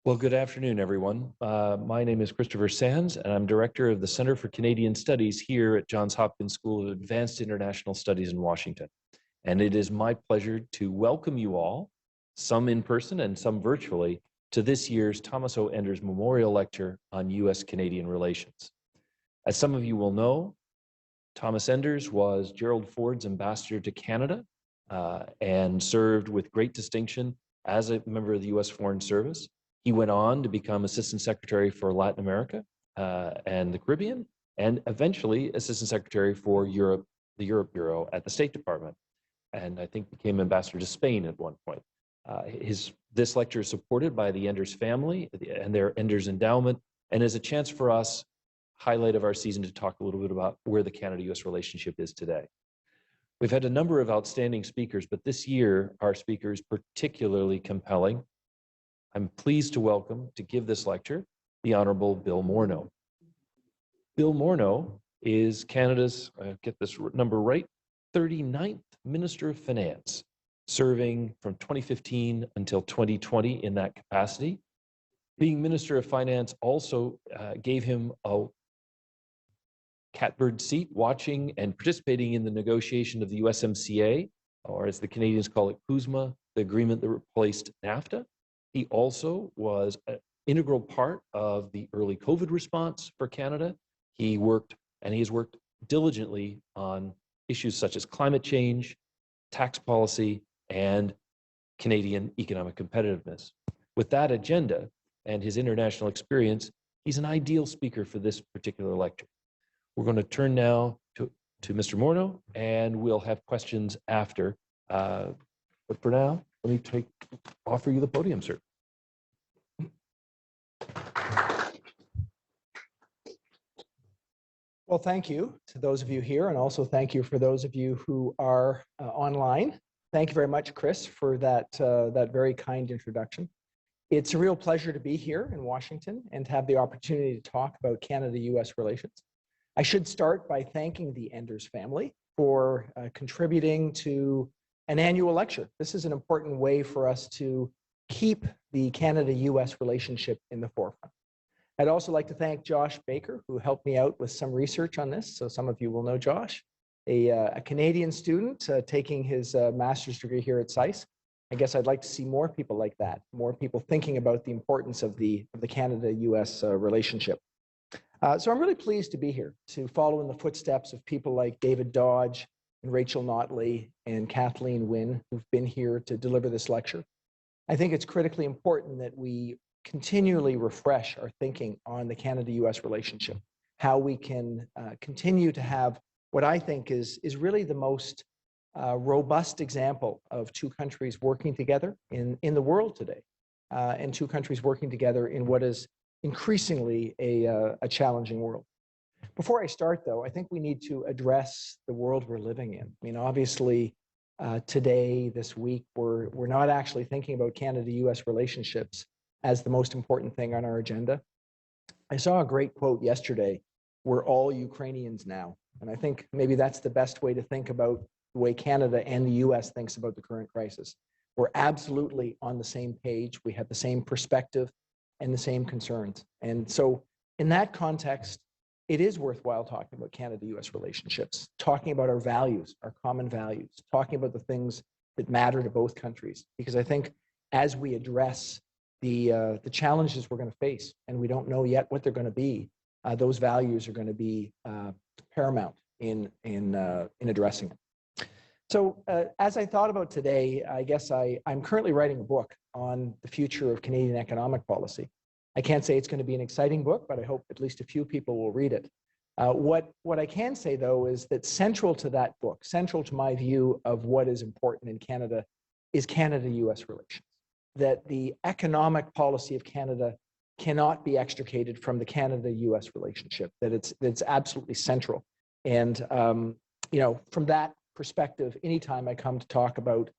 Well, good afternoon, everyone. My name is Christopher Sands, and I'm Director of the Center for Canadian Studies here at Johns Hopkins School of Advanced International Studies in Washington. And it is my pleasure to welcome you all, some in person and some virtually, to this year's Thomas O. Enders Memorial Lecture on U.S. Canadian Relations. As some of you will know, Thomas Enders was Gerald Ford's ambassador to Canada and served with great distinction as a member of the U.S. Foreign Service. He went on to become Assistant Secretary for Latin America and the Caribbean, and eventually Assistant Secretary for Europe, the Europe Bureau at the State Department, and I think became Ambassador to Spain at one point. This lecture is supported by the Enders family and their Enders Endowment, and is a chance for us, highlight of our season, to talk a little bit about where the Canada-U.S. relationship is today. We've had a number of outstanding speakers, but this year our speaker is particularly compelling. I'm pleased to welcome, to give this lecture, the Honorable Bill Morneau. Bill Morneau is Canada's, get this number right, 39th Minister of Finance, serving from 2015 until 2020 in that capacity. Being Minister of Finance also gave him a catbird seat watching and participating in the negotiation of the USMCA, or as the Canadians call it, CUSMA, the agreement that replaced NAFTA. He also was an integral part of the early COVID response for Canada. He worked, and he has worked diligently on issues such as climate change, tax policy, and Canadian economic competitiveness. With that agenda and his international experience, he's an ideal speaker for this particular lecture. We're going to turn now to Mr. Morneau, and we'll have questions after. But for now, let me offer you the podium, sir. Well, thank you to those of you here, and also thank you for those of you who are online. Thank you very much, Chris, for that very kind introduction. It's a real pleasure to be here in Washington and to have the opportunity to talk about Canada-U.S. relations. I should start by thanking the Enders family for contributing to an annual lecture. This is an important way for us to keep the Canada-U.S. relationship in the forefront. I'd also like to thank Josh Baker, who helped me out with some research on this. So some of you will know Josh, a Canadian student taking his master's degree here at SAIS. I guess I'd like to see more people like that, more people thinking about the importance of the Canada-U.S. relationship. So I'm really pleased to be here to follow in the footsteps of people like David Dodge and Rachel Notley and Kathleen Wynne, who've been here to deliver this lecture. I think it's critically important that we continually refresh our thinking on the Canada-U.S. relationship, how we can continue to have what I think is really the most robust example of two countries working together in the world today, and two countries working together in what is increasingly a challenging world. Before I start, though, I think we need to address the world we're living in. I mean, obviously, today, this week, we're not actually thinking about Canada-U.S. relationships as the most important thing on our agenda. I saw a great quote yesterday, "We're all Ukrainians now." And I think maybe that's the best way to think about the way Canada and the U.S. thinks about the current crisis. We're absolutely on the same page. We have the same perspective and the same concerns. And so in that context, it is worthwhile talking about Canada-U.S. relationships, talking about our values, our common values, talking about the things that matter to both countries. Because I think as we address the challenges we're going to face, and we don't know yet what they're going to be, those values are going to be paramount in addressing it. So as I thought about today, I guess I'm currently writing a book on the future of Canadian economic policy. I can't say it's going to be an exciting book, but I hope at least a few people will read it. What I can say, though, is that central to that book, central to my view of what is important in Canada, is Canada-U.S. relations. That the economic policy of Canada cannot be extricated from the Canada-U.S. relationship, that it's absolutely central. And you know, from that perspective, anytime I come to talk about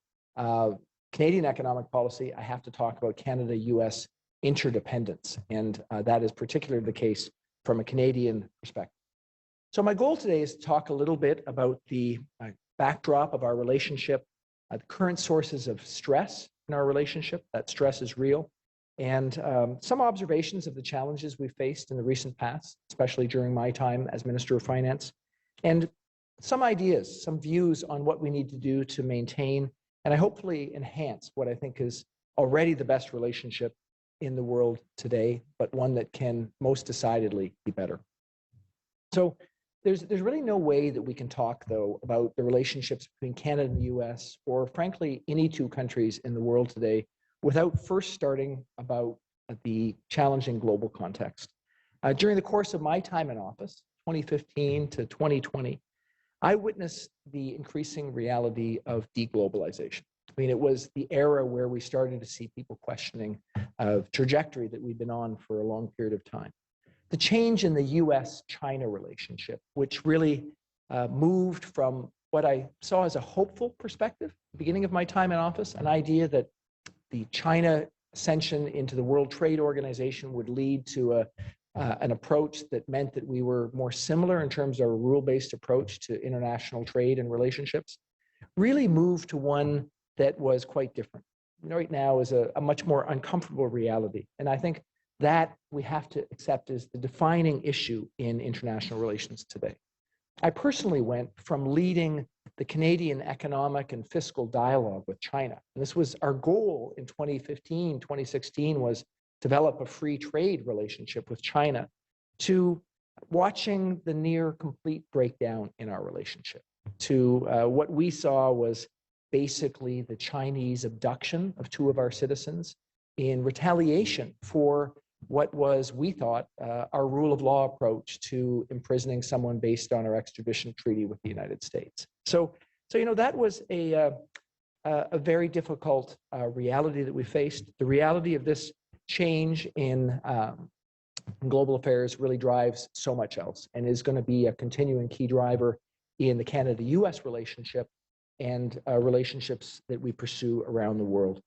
Canadian economic policy, I have to talk about Canada-U.S. interdependence, and that is particularly the case from a Canadian perspective. So my goal today is to talk a little bit about the backdrop of our relationship, the current sources of stress in our relationship. That stress is real. and some observations of the challenges we faced in the recent past, especially during my time as Minister of Finance, and some ideas, some views on what we need to do to maintain and I hopefully enhance what I think is already the best relationship in the world today, but one that can most decidedly be better. So there's really no way that we can talk, though, about the relationships between Canada and the U.S., or frankly, any two countries in the world today, without first starting about the challenging global context. During the course of my time in office, 2015 to 2020, I witnessed the increasing reality of deglobalization. I mean, it was the era where we started to see people questioning the trajectory that we've been on for a long period of time. The change in the U.S.-China relationship, which really moved from what I saw as a hopeful perspective, at the beginning of my time in office, an idea that the China ascension into the World Trade Organization would lead to an approach that meant that we were more similar in terms of a rule-based approach to international trade and relationships, really moved to one that was quite different. Right now is a much more uncomfortable reality. And I think that we have to accept as the defining issue in international relations today. I personally went from leading the Canadian economic and fiscal dialogue with China. And this was our goal in 2015, 2016 was develop a free trade relationship with China, to watching the near complete breakdown in our relationship, to what we saw was basically the Chinese abduction of two of our citizens in retaliation for what was, we thought, our rule of law approach to imprisoning someone based on our extradition treaty with the United States. So that was a very difficult reality that we faced. The reality of this change in global affairs really drives so much else and is going to be a continuing key driver in the Canada-U.S. relationship and relationships that we pursue around the world.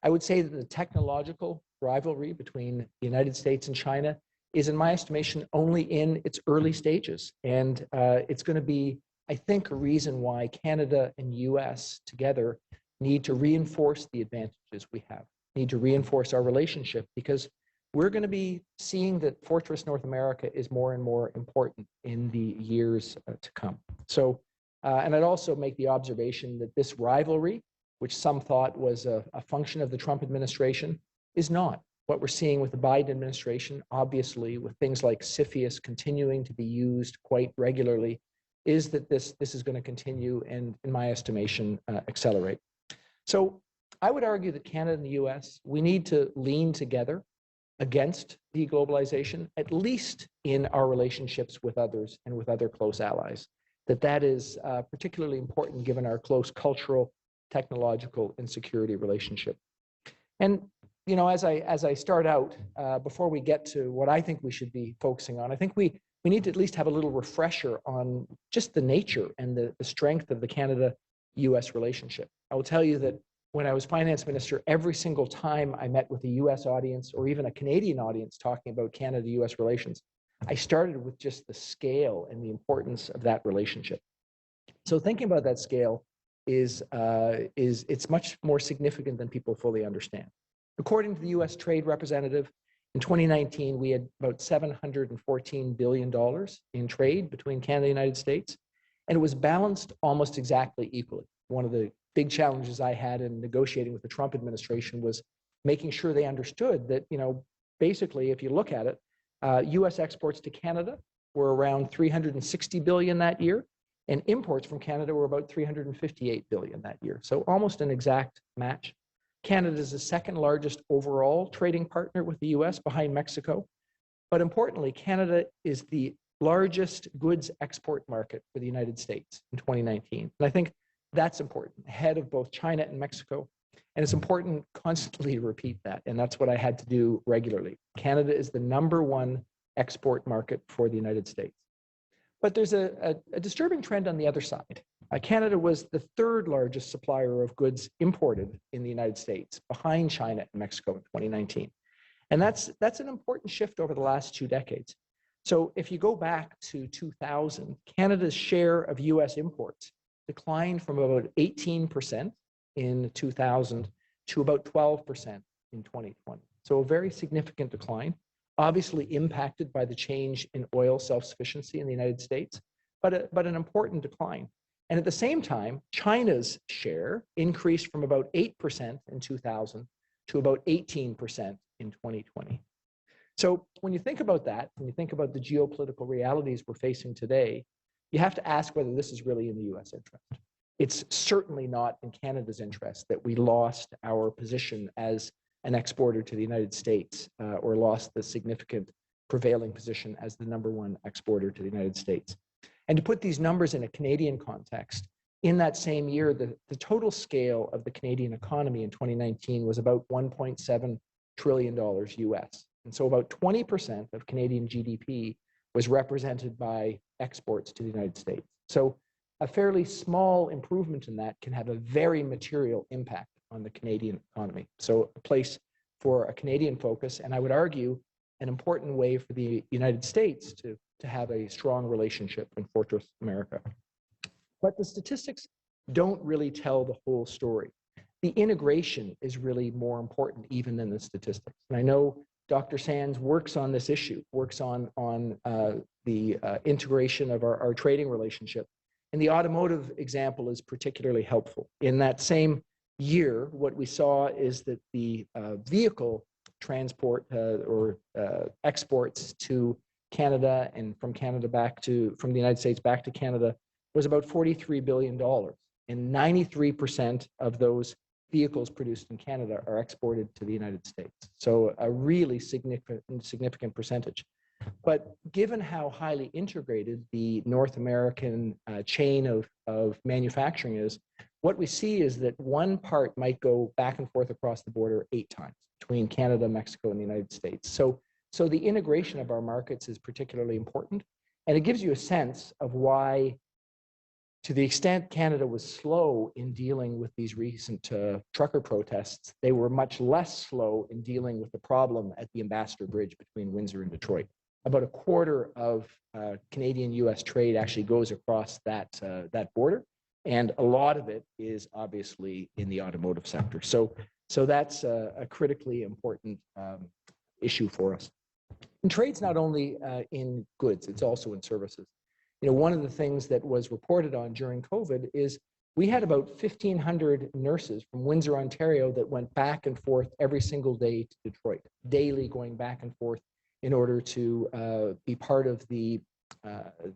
I would say that the technological rivalry between the United States and China is, in my estimation, only in its early stages. And it's going to be, I think, a reason why Canada and U.S. together need to reinforce the advantages we have, need to reinforce our relationship, because we're going to be seeing that Fortress North America is more and more important in the years to come. So, and I'd also make the observation that this rivalry, which some thought was a function of the Trump administration, is not. What we're seeing with the Biden administration, obviously, with things like CFIUS continuing to be used quite regularly, is that this is going to continue and, in my estimation, accelerate. So I would argue that Canada and the U.S., we need to lean together against deglobalization, at least in our relationships with others and with other close allies. That is particularly important given our close cultural, technological, and security relationship. And as I start out, before we get to what I think we should be focusing on, I think we need to at least have a little refresher on just the nature and the strength of the Canada-U.S. relationship. I will tell you that when I was finance minister, every single time I met with a U.S. audience or even a Canadian audience talking about Canada-U.S. relations, I started with just the scale and the importance of that relationship. So thinking about that scale it's much more significant than people fully understand. According to the U.S. Trade Representative, in 2019, we had about $714 billion in trade between Canada and the United States, and it was balanced almost exactly equally. One of the big challenges I had in negotiating with the Trump administration was making sure they understood that, basically, if you look at it, U.S. exports to Canada were around $360 billion that year, and imports from Canada were about $358 billion that year. So almost an exact match. Canada is the second largest overall trading partner with the U.S. behind Mexico. But importantly, Canada is the largest goods export market for the United States in 2019. And I think that's important, ahead of both China and Mexico. And it's important constantly to repeat that. And that's what I had to do regularly. Canada is the #1 export market for the United States. But there's a disturbing trend on the other side. Canada was the third largest supplier of goods imported in the United States, behind China and Mexico in 2019. And that's an important shift over the last 2 decades. So if you go back to 2000, Canada's share of U.S. imports declined from about 18% in 2000 to about 12% in 2020. So a very significant decline, obviously impacted by the change in oil self-sufficiency in the United States, but an important decline. And at the same time, China's share increased from about 8% in 2000 to about 18% in 2020. So when you think about that, when you think about the geopolitical realities we're facing today, you have to ask whether this is really in the US interest. It's certainly not in Canada's interest that we lost our position as an exporter to the United States or lost the significant prevailing position as the #1 exporter to the United States. And to put these numbers in a Canadian context, in that same year, the total scale of the Canadian economy in 2019 was about $1.7 trillion US. And so about 20% of Canadian GDP was represented by exports to the United States. So a fairly small improvement in that can have a very material impact on the Canadian economy. So a place for a Canadian focus, and I would argue an important way for the United States to have a strong relationship in Fortress America. But the statistics don't really tell the whole story. The integration is really more important even than the statistics. And I know Dr. Sands works on this issue, works on the integration of our trading relationship. And the automotive example is particularly helpful. In that same year, what we saw is that the vehicle transport or exports to Canada and from the United States back to Canada was about $43 billion. And 93% of those vehicles produced in Canada are exported to the United States. So a really significant percentage. But given how highly integrated the North American chain of manufacturing is, what we see is that one part might go back and forth across the border 8 times between Canada, Mexico, and the United States. So the integration of our markets is particularly important. And it gives you a sense of why, to the extent Canada was slow in dealing with these recent trucker protests, they were much less slow in dealing with the problem at the Ambassador Bridge between Windsor and Detroit. About a quarter of Canadian-US trade actually goes across that border, and a lot of it is obviously in the automotive sector. So that's a critically important issue for us. And trade's not only in goods, it's also in services. You know, one of the things that was reported on during COVID is we had about 1,500 nurses from Windsor, Ontario that went back and forth every single day to Detroit, daily going back and forth in order to be part of the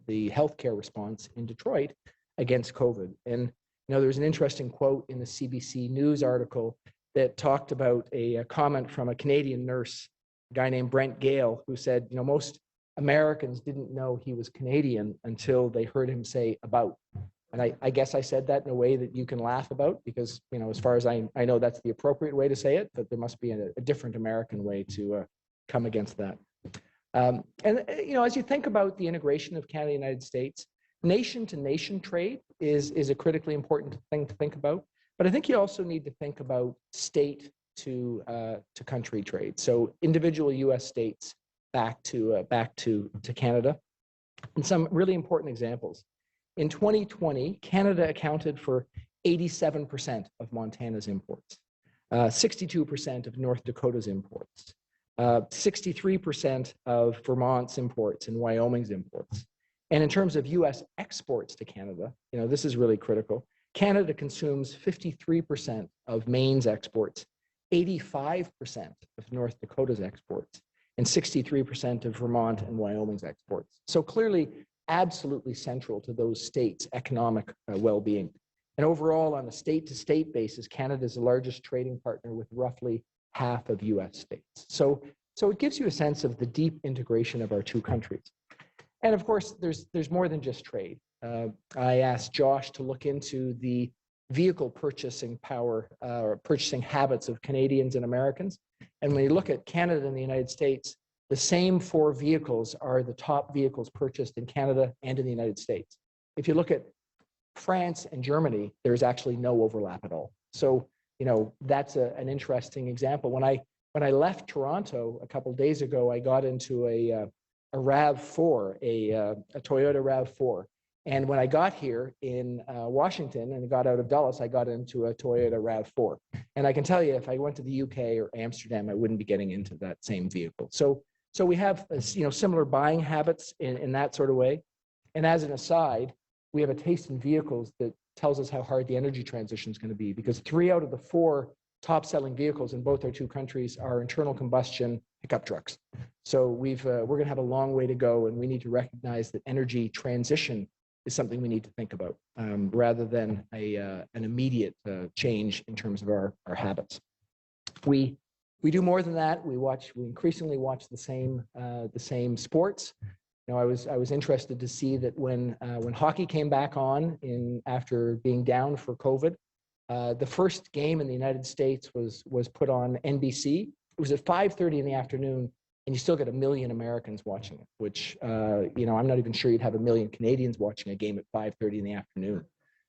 healthcare response in Detroit against COVID. And you know, there's an interesting quote in the CBC News article that talked about a comment from a Canadian nurse, a guy named Brent Gale, who said, you know, most Americans didn't know he was Canadian until they heard him say "about." And I guess I said that in a way that you can laugh about because, you know, as far as I know, that's the appropriate way to say it, but there must be a different American way to come against that. And, you know, as you think about the integration of Canada and the United States, nation-to-nation trade is a critically important thing to think about. But I think you also need to think about state-to-country trade. So individual U.S. states back to Canada. And some really important examples. In 2020, Canada accounted for 87% of Montana's imports, 62% of North Dakota's imports, 63% of Vermont's imports and Wyoming's imports. And in terms of US exports to Canada, you know, this is really critical. Canada consumes 53% of Maine's exports, 85% of North Dakota's exports, and 63% of Vermont and Wyoming's exports. So clearly, absolutely central to those states' economic well-being. And overall, on a state-to-state basis, Canada is the largest trading partner with roughly half of US states. So it gives you a sense of the deep integration of our two countries. And of course, there's more than just trade. I asked Josh to look into the vehicle purchasing power or purchasing habits of Canadians and Americans. And when you look at Canada and the United States, the same 4 vehicles are the top vehicles purchased in Canada and in the United States. If you look at France and Germany, there's actually no overlap at all. So, you know, that's an interesting example. When I left Toronto a couple of days ago, I got into a RAV4, a Toyota RAV4. And when I got here in Washington and got out of Dulles, I got into a Toyota RAV4. And I can tell you, if I went to the UK or Amsterdam, I wouldn't be getting into that same vehicle. So we have similar buying habits in that sort of way. And as an aside, we have a taste in vehicles that tells us how hard the energy transition is going to be, because 3 out of the 4 top-selling vehicles in both our two countries are internal combustion pickup trucks. So we're going to have a long way to go, and we need to recognize that energy transition is something we need to think about rather than an immediate change in terms of our habits. We do more than that. We increasingly watch the same sports. I was interested to see that when hockey came back on after being down for COVID, the first game in the United States was put on NBC. It was at 5:30 in the afternoon, and you still get 1 million Americans watching it, which, I'm not even sure you'd have 1 million Canadians watching a game at 5:30 in the afternoon.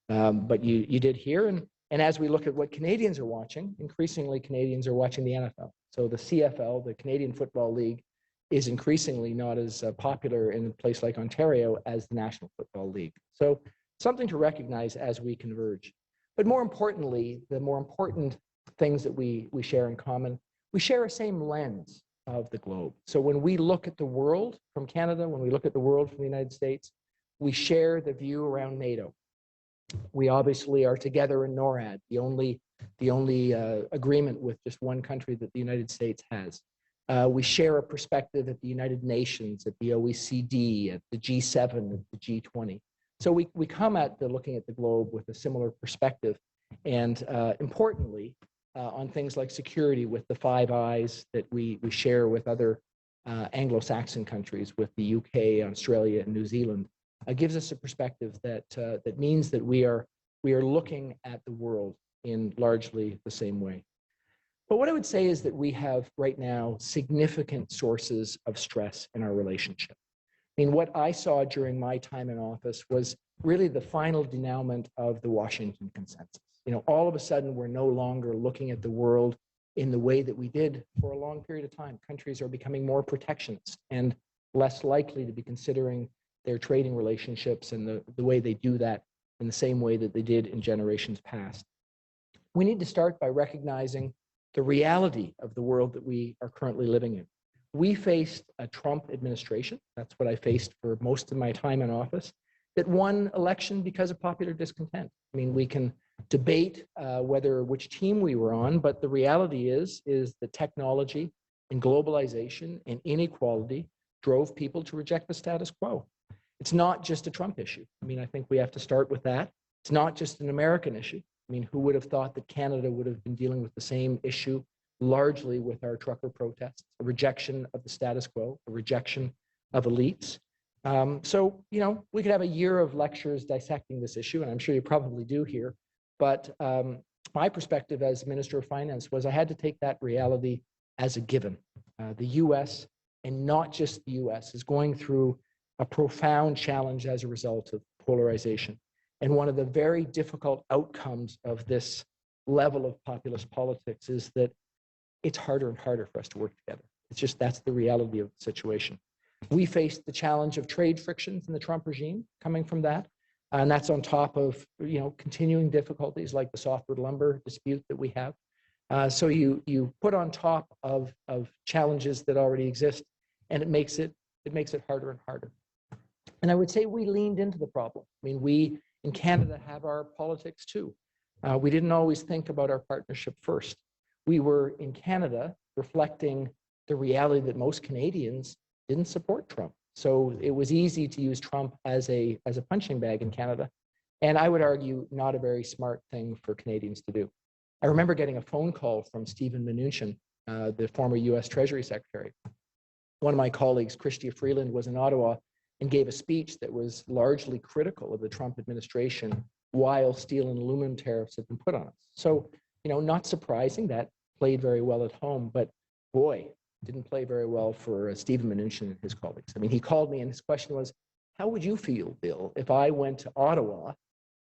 But you did here, and as we look at what Canadians are watching, increasingly Canadians are watching the NFL. So the CFL, the Canadian Football League, is increasingly not as popular in a place like Ontario as the National Football League. So something to recognize as we converge. But more importantly, the more important things that we share in common, we share a same lens of the globe. So when we look at the world from Canada, when we look at the world from the United States, we share the view around NATO. We obviously are together in NORAD, the only agreement with just one country that the United States has. We share a perspective at the United Nations, at the OECD, at the G7, at the G20. So we come at looking at the globe with a similar perspective, and importantly, on things like security with the Five Eyes that we share with other Anglo-Saxon countries, with the UK, Australia, and New Zealand, gives us a perspective that means that we are looking at the world in largely the same way. But what I would say is that we have right now significant sources of stress in our relationship. I mean, what I saw during my time in office was really the final denouement of the Washington consensus. All of a sudden, we're no longer looking at the world in the way that we did for a long period of time. Countries are becoming more protectionist and less likely to be considering their trading relationships and the way they do that in the same way that they did in generations past. We need to start by recognizing the reality of the world that we are currently living in. We faced a Trump administration, that's what I faced for most of my time in office, that won election because of popular discontent. I mean, we can debate which team we were on, but the reality is that technology and globalization and inequality drove people to reject the status quo. It's not just a Trump issue. I mean, I think we have to start with that. It's not just an American issue. I mean, who would have thought that Canada would have been dealing with the same issue, largely with our trucker protests, a rejection of the status quo, a rejection of elites. So, we could have a year of lectures dissecting this issue, and I'm sure you probably do here. But my perspective as Minister of Finance was I had to take that reality as a given. The U.S., and not just the U.S., is going through a profound challenge as a result of polarization. And one of the very difficult outcomes of this level of populist politics is that it's harder and harder for us to work together. It's just, that's the reality of the situation. We faced the challenge of trade frictions in the Trump regime coming from that. And that's on top of, continuing difficulties like the softwood lumber dispute that we have. So you put on top of challenges that already exist, and it makes it harder and harder. And I would say we leaned into the problem. I mean, we in Canada have our politics too. We didn't always think about our partnership first. We were in Canada reflecting the reality that most Canadians didn't support Trump. So it was easy to use Trump as a punching bag in Canada. And I would argue not a very smart thing for Canadians to do. I remember getting a phone call from Stephen Mnuchin, the former U.S. Treasury Secretary. One of my colleagues, Chrystia Freeland, was in Ottawa and gave a speech that was largely critical of the Trump administration while steel and aluminum tariffs had been put on us. So, not surprising, that played very well at home, but boy, didn't play very well for Stephen Mnuchin and his colleagues. I mean, he called me and his question was, how would you feel, Bill, if I went to Ottawa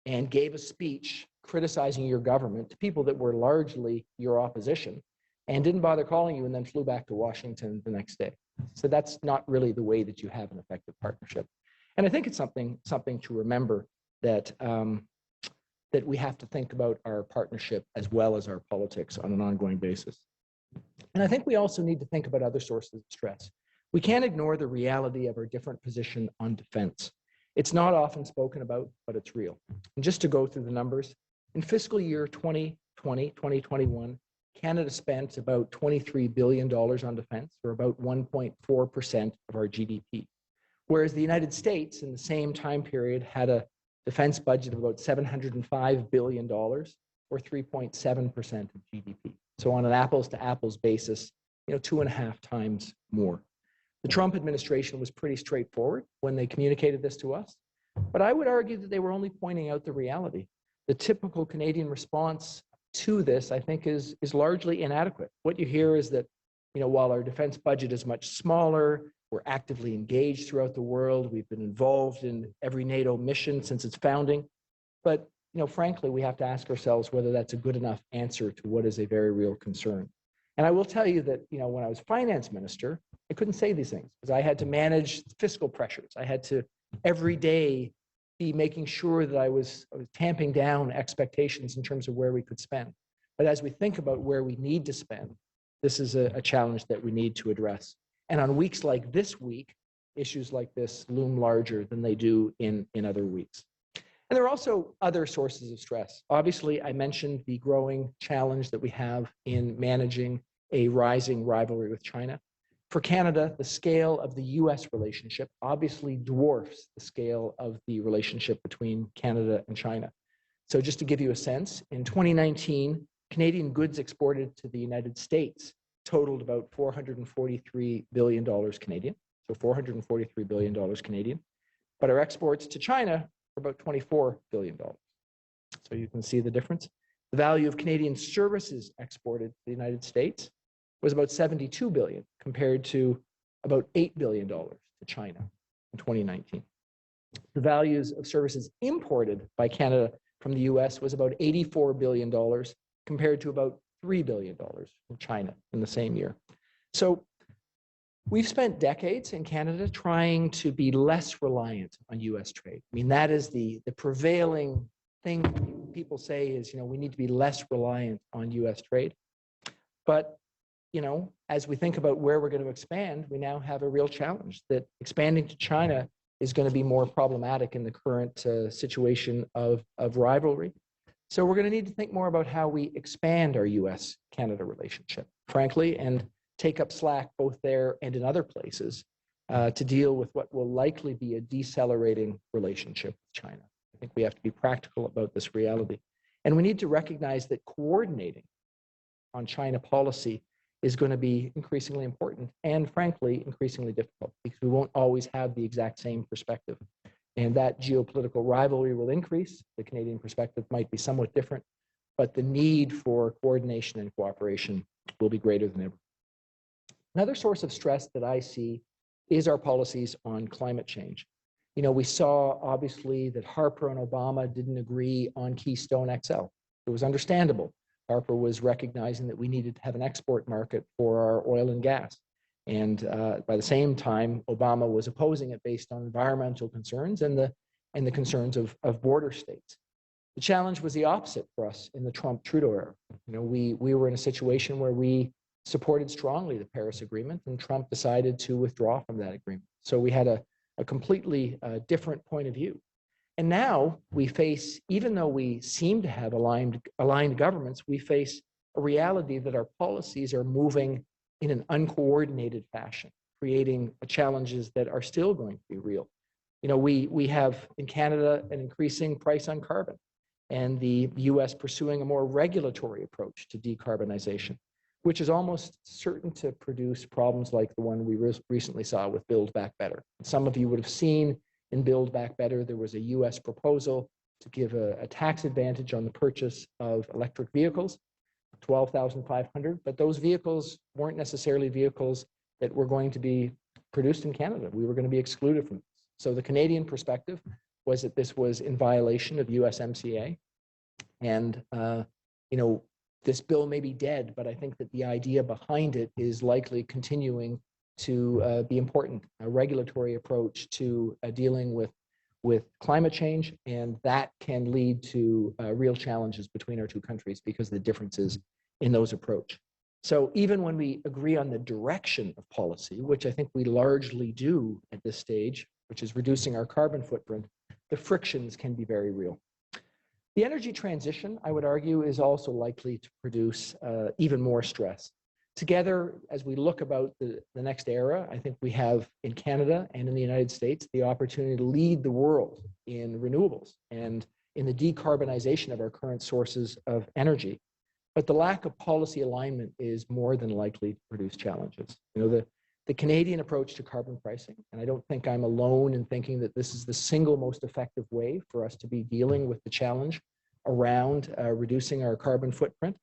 and gave a speech criticizing your government to people that were largely your opposition and didn't bother calling you and then flew back to Washington the next day? So that's not really the way that you have an effective partnership. And I think it's something to remember that that we have to think about our partnership as well as our politics on an ongoing basis. And I think we also need to think about other sources of stress. We can't ignore the reality of our different position on defense. It's not often spoken about, but it's real. And just to go through the numbers, in fiscal year 2021, Canada spent about $23 billion on defense, or about 1.4% of our GDP. Whereas the United States in the same time period had a defense budget of about $705 billion, or 3.7% of GDP. So on an apples to apples basis, 2.5 times more. The Trump administration was pretty straightforward when they communicated this to us, but I would argue that they were only pointing out the reality. The typical Canadian response to this, I think, is largely inadequate. What you hear is that, while our defense budget is much smaller, we're actively engaged throughout the world. We've been involved in every NATO mission since its founding. But, frankly, we have to ask ourselves whether that's a good enough answer to what is a very real concern. And I will tell you that, when I was finance minister, I couldn't say these things because I had to manage fiscal pressures. I had to every day be making sure that I was tamping down expectations in terms of where we could spend. But as we think about where we need to spend, this is a challenge that we need to address. And on weeks like this week, issues like this loom larger than they do in other weeks. And there are also other sources of stress. Obviously, I mentioned the growing challenge that we have in managing a rising rivalry with China. For Canada, the scale of the U.S. relationship obviously dwarfs the scale of the relationship between Canada and China. So just to give you a sense, in 2019, Canadian goods exported to the United States totaled about $443 billion Canadian, so $443 billion Canadian. But our exports to China were about $24 billion. So you can see the difference. The value of Canadian services exported to the United States was about $72 billion compared to about $8 billion to China in 2019. The values of services imported by Canada from the US was about $84 billion compared to about $3 billion from China in the same year. So we've spent decades in Canada trying to be less reliant on US trade. I mean, that is the prevailing thing people say is, we need to be less reliant on US trade. But as we think about where we're going to expand, we now have a real challenge that expanding to China is going to be more problematic in the current situation of rivalry. So we're going to need to think more about how we expand our U.S.-Canada relationship, frankly, and take up slack both there and in other places to deal with what will likely be a decelerating relationship with China. I think we have to be practical about this reality. And we need to recognize that coordinating on China policy is going to be increasingly important and, frankly, increasingly difficult because we won't always have the exact same perspective. And that geopolitical rivalry will increase. The Canadian perspective might be somewhat different, but the need for coordination and cooperation will be greater than ever. Another source of stress that I see is our policies on climate change. We saw, obviously, that Harper and Obama didn't agree on Keystone XL. It was understandable. Harper was recognizing that we needed to have an export market for our oil and gas. And by the same time, Obama was opposing it based on environmental concerns and the concerns of border states. The challenge was the opposite for us in the Trump-Trudeau era. We were in a situation where we supported strongly the Paris Agreement, and Trump decided to withdraw from that agreement. So we had a completely different point of view. And now we face, even though we seem to have aligned governments, we face a reality that our policies are moving in an uncoordinated fashion, creating challenges that are still going to be real. We have in Canada an increasing price on carbon, and the US pursuing a more regulatory approach to decarbonization, which is almost certain to produce problems like the one we recently saw with Build Back Better. Some of you would have seen in Build Back Better, there was a US proposal to give a tax advantage on the purchase of electric vehicles, $12,500, but those vehicles weren't necessarily vehicles that were going to be produced in Canada. We were going to be excluded from this. So the Canadian perspective was that this was in violation of USMCA. And, this bill may be dead, but I think that the idea behind it is likely continuing to be important, a regulatory approach to dealing with climate change, and that can lead to real challenges between our two countries because of the differences in those approach. So even when we agree on the direction of policy, which I think we largely do at this stage, which is reducing our carbon footprint, the frictions can be very real. The energy transition, I would argue, is also likely to produce even more stress. Together, as we look about the next era, I think we have in Canada and in the United States the opportunity to lead the world in renewables and in the decarbonization of our current sources of energy. But the lack of policy alignment is more than likely to produce challenges. You know, the Canadian approach to carbon pricing, and I don't think I'm alone in thinking that this is the single most effective way for us to be dealing with the challenge around reducing our carbon footprint,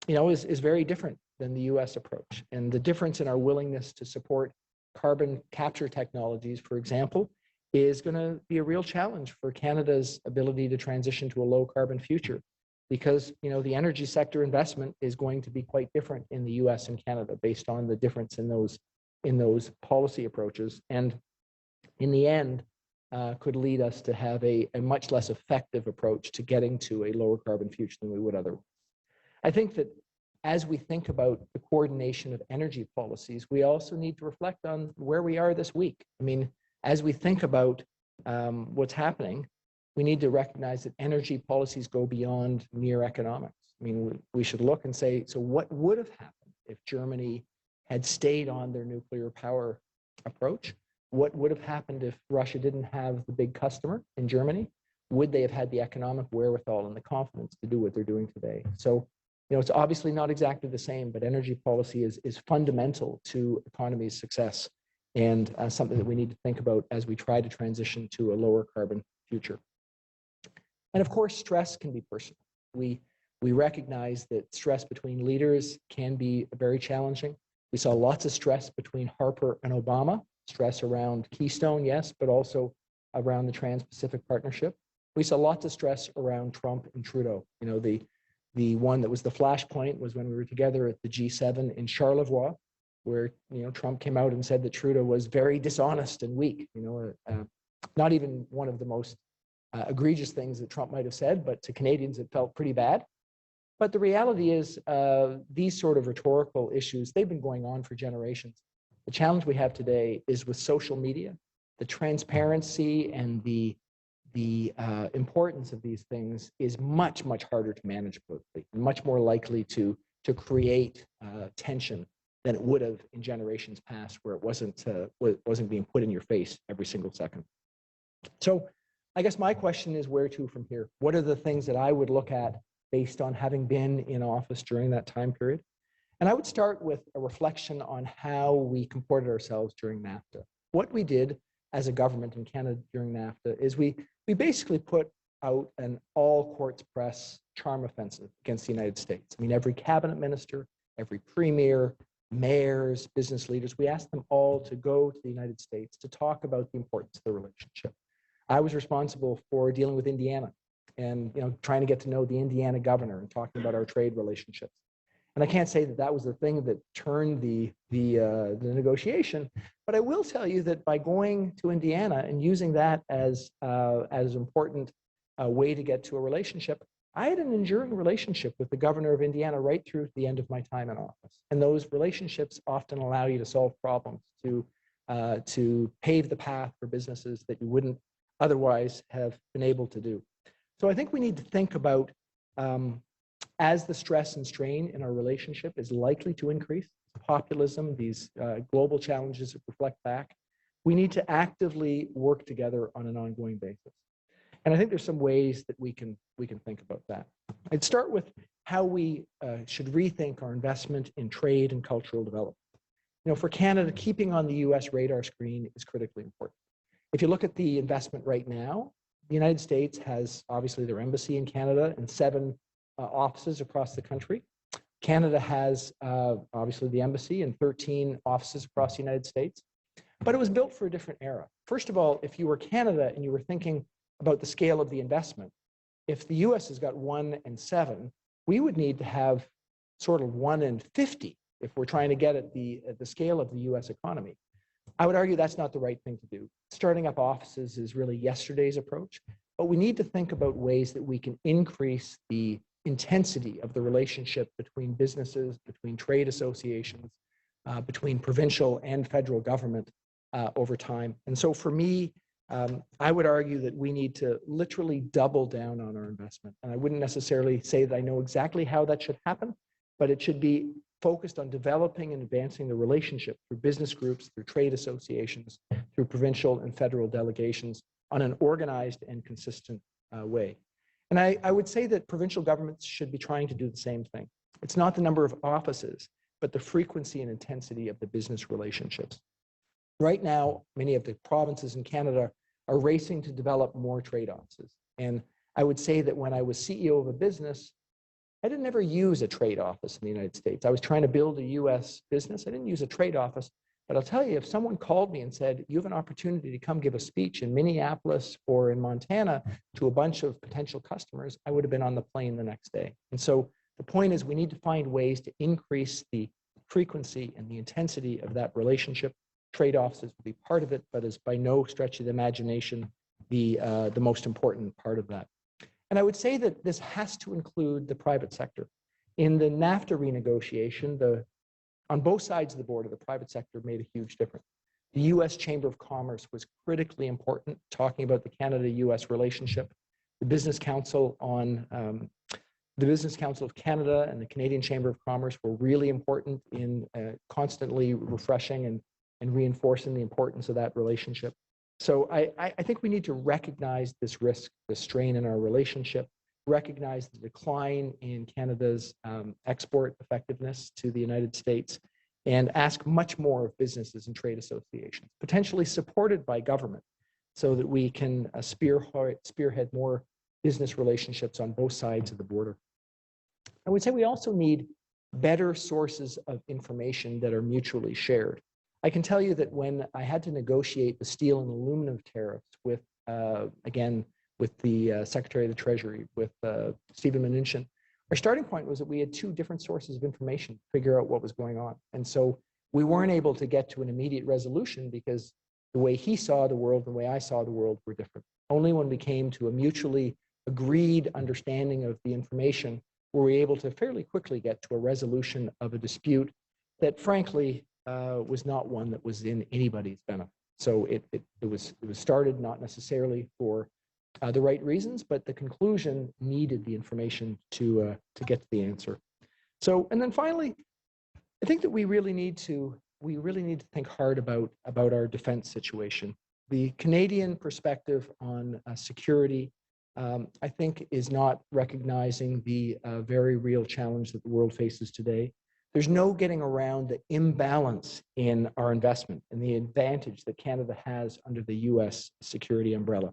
is very different than the U.S. approach. And the difference in our willingness to support carbon capture technologies, for example, is going to be a real challenge for Canada's ability to transition to a low carbon future, because the energy sector investment is going to be quite different in the U.S. and Canada based on the difference in those policy approaches, and in the end could lead us to have a much less effective approach to getting to a lower carbon future than we would otherwise. I think that as we think about the coordination of energy policies, we also need to reflect on where we are this week. I mean, as we think about what's happening, we need to recognize that energy policies go beyond mere economics. I mean, we should look and say, so what would have happened if Germany had stayed on their nuclear power approach? What would have happened if Russia didn't have the big customer in Germany? Would they have had the economic wherewithal and the confidence to do what they're doing today? So, it's obviously not exactly the same, but energy policy is fundamental to economy's success, and something that we need to think about as we try to transition to a lower carbon future. And of course, stress can be personal. We recognize that stress between leaders can be very challenging. We saw lots of stress between Harper and Obama, stress around Keystone, yes, but also around the Trans-Pacific Partnership. We saw lots of stress around Trump and Trudeau. The one that was the flashpoint was when we were together at the G7 in Charlevoix, where Trump came out and said that Trudeau was very dishonest and weak. Not even one of the most egregious things that Trump might have said, but to Canadians it felt pretty bad. But the reality is these sort of rhetorical issues, they've been going on for generations. The challenge we have today is with social media, the transparency and the importance of these things is much, much harder to manage politically, and much more likely to create tension than it would have in generations past, where it wasn't being put in your face every single second. So I guess my question is, where to from here? What are the things that I would look at based on having been in office during that time period? And I would start with a reflection on how we comported ourselves during NAFTA. What we did as a government in Canada during NAFTA is we basically put out an all-courts press charm offensive against the United States. I mean, every cabinet minister, every premier, mayors, business leaders, we asked them all to go to the United States to talk about the importance of the relationship. I was responsible for dealing with Indiana and trying to get to know the Indiana governor and talking about our trade relationships. And I can't say that that was the thing that turned the negotiation, but I will tell you that by going to Indiana and using that as important way to get to a relationship, I had an enduring relationship with the governor of Indiana right through the end of my time in office. And those relationships often allow you to solve problems, to pave the path for businesses that you wouldn't otherwise have been able to do. So I think we need to think about as the stress and strain in our relationship is likely to increase, populism, these global challenges that reflect back, we need to actively work together on an ongoing basis. And I think there's some ways that we can think about that. I'd start with how we should rethink our investment in trade and cultural development. For Canada, keeping on the U.S. radar screen is critically important. If you look at the investment right now, the United States has obviously their embassy in Canada and 7 offices across the country. Canada has obviously the embassy and 13 offices across the United States, but it was built for a different era. First of all, if you were Canada and you were thinking about the scale of the investment, if the US has got 1 and 7, we would need to have sort of 1 and 50 if we're trying to get at the scale of the U.S. economy. I would argue that's not the right thing to do. Starting up offices is really yesterday's approach, but we need to think about ways that we can increase the intensity of the relationship between businesses, between trade associations, between provincial and federal government over time. And so for me, I would argue that we need to literally double down on our investment. And I wouldn't necessarily say that I know exactly how that should happen, but it should be focused on developing and advancing the relationship through business groups, through trade associations, through provincial and federal delegations on an organized and consistent way. And I would say that provincial governments should be trying to do the same thing. It's not the number of offices, but the frequency and intensity of the business relationships. Right now, many of the provinces in Canada are racing to develop more trade offices. And I would say that when I was CEO of a business, I didn't ever use a trade office in the United States. I was trying to build a US business. I didn't use a trade office. But I'll tell you, if someone called me and said, you have an opportunity to come give a speech in Minneapolis or in Montana to a bunch of potential customers, I would have been on the plane the next day. And so the point is we need to find ways to increase the frequency and the intensity of that relationship. Trade offices will be part of it, but is by no stretch of the imagination the most important part of that. And I would say that this has to include the private sector. In the NAFTA renegotiation, on both sides of the border, the private sector made a huge difference. The U.S. Chamber of Commerce was critically important, talking about the Canada-U.S. relationship. The Business Council of Canada and the Canadian Chamber of Commerce were really important in constantly refreshing and reinforcing the importance of that relationship. So I think we need to recognize this risk, the strain in our relationship, recognize the decline in Canada's export effectiveness to the United States, and ask much more of businesses and trade associations, potentially supported by government, so that we can spearhead more business relationships on both sides of the border. I would say we also need better sources of information that are mutually shared. I can tell you that when I had to negotiate the steel and aluminum tariffs with, again, with the Secretary of the Treasury, with Stephen Mnuchin, our starting point was that we had two different sources of information to figure out what was going on. And so we weren't able to get to an immediate resolution because the way he saw the world and the way I saw the world were different. Only when we came to a mutually agreed understanding of the information were we able to fairly quickly get to a resolution of a dispute that, frankly, was not one that was in anybody's benefit. So it was started not necessarily for the right reasons, but the conclusion needed the information to get to the answer. So, and then finally, I think that we really need to think hard about our defense situation. The Canadian perspective on security, I think, is not recognizing the very real challenge that the world faces today. There's no getting around the imbalance in our investment and the advantage that Canada has under the U.S. security umbrella.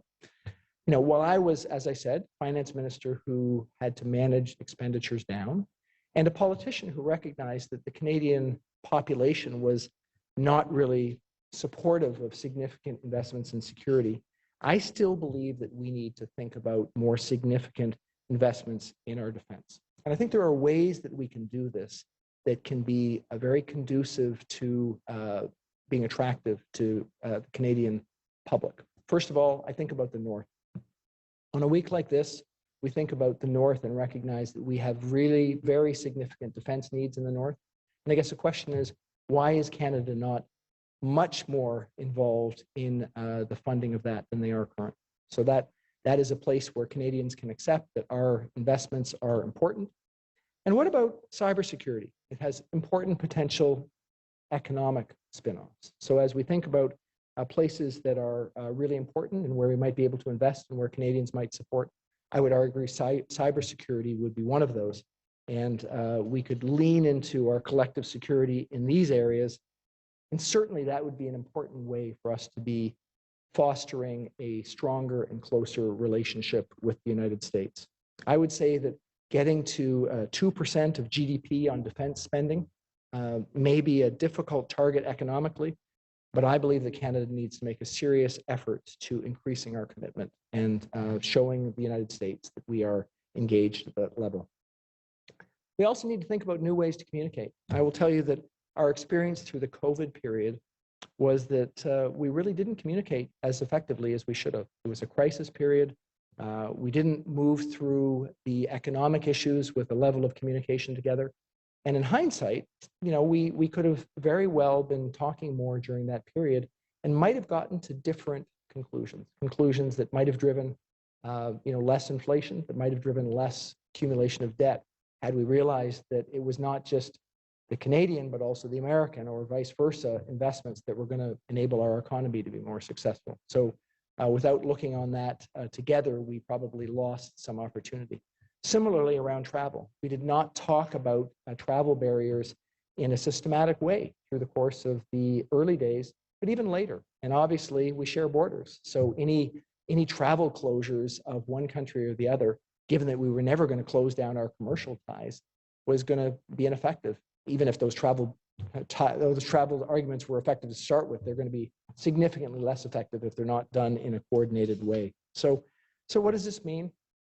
You know, while I was, as I said, finance minister who had to manage expenditures down, and a politician who recognized that the Canadian population was not really supportive of significant investments in security, I still believe that we need to think about more significant investments in our defense. And I think there are ways that we can do this that can be very conducive to being attractive to the Canadian public. First of all, I think about the North. On a week like this, we think about the North and recognize that we have really very significant defense needs in the North. And I guess the question is, why is Canada not much more involved in the funding of that than they are currently? So that is a place where Canadians can accept that our investments are important. And what about cybersecurity? It has important potential economic spin-offs. So as we think about places that are really important and where we might be able to invest and where Canadians might support, I would argue cybersecurity would be one of those. And we could lean into our collective security in these areas. And certainly that would be an important way for us to be fostering a stronger and closer relationship with the United States. I would say that getting to 2% of GDP on defense spending may be a difficult target economically, but I believe that Canada needs to make a serious effort to increasing our commitment and showing the United States that we are engaged at that level. We also need to think about new ways to communicate. I will tell you that our experience through the COVID period was that we really didn't communicate as effectively as we should have. It was a crisis period. We didn't move through the economic issues with a level of communication together. And in hindsight, we could have very well been talking more during that period and might have gotten to different conclusions that might have driven less inflation, that might have driven less accumulation of debt, had we realized that it was not just the Canadian, but also the American or vice versa investments that were going to enable our economy to be more successful. So without looking on that together, we probably lost some opportunity. Similarly, around travel, we did not talk about travel barriers in a systematic way through the course of the early days, but even later. And obviously, we share borders. So any travel closures of one country or the other, given that we were never going to close down our commercial ties, was going to be ineffective. Even if those travel arguments were effective to start with, they're going to be significantly less effective if they're not done in a coordinated way. So what does this mean?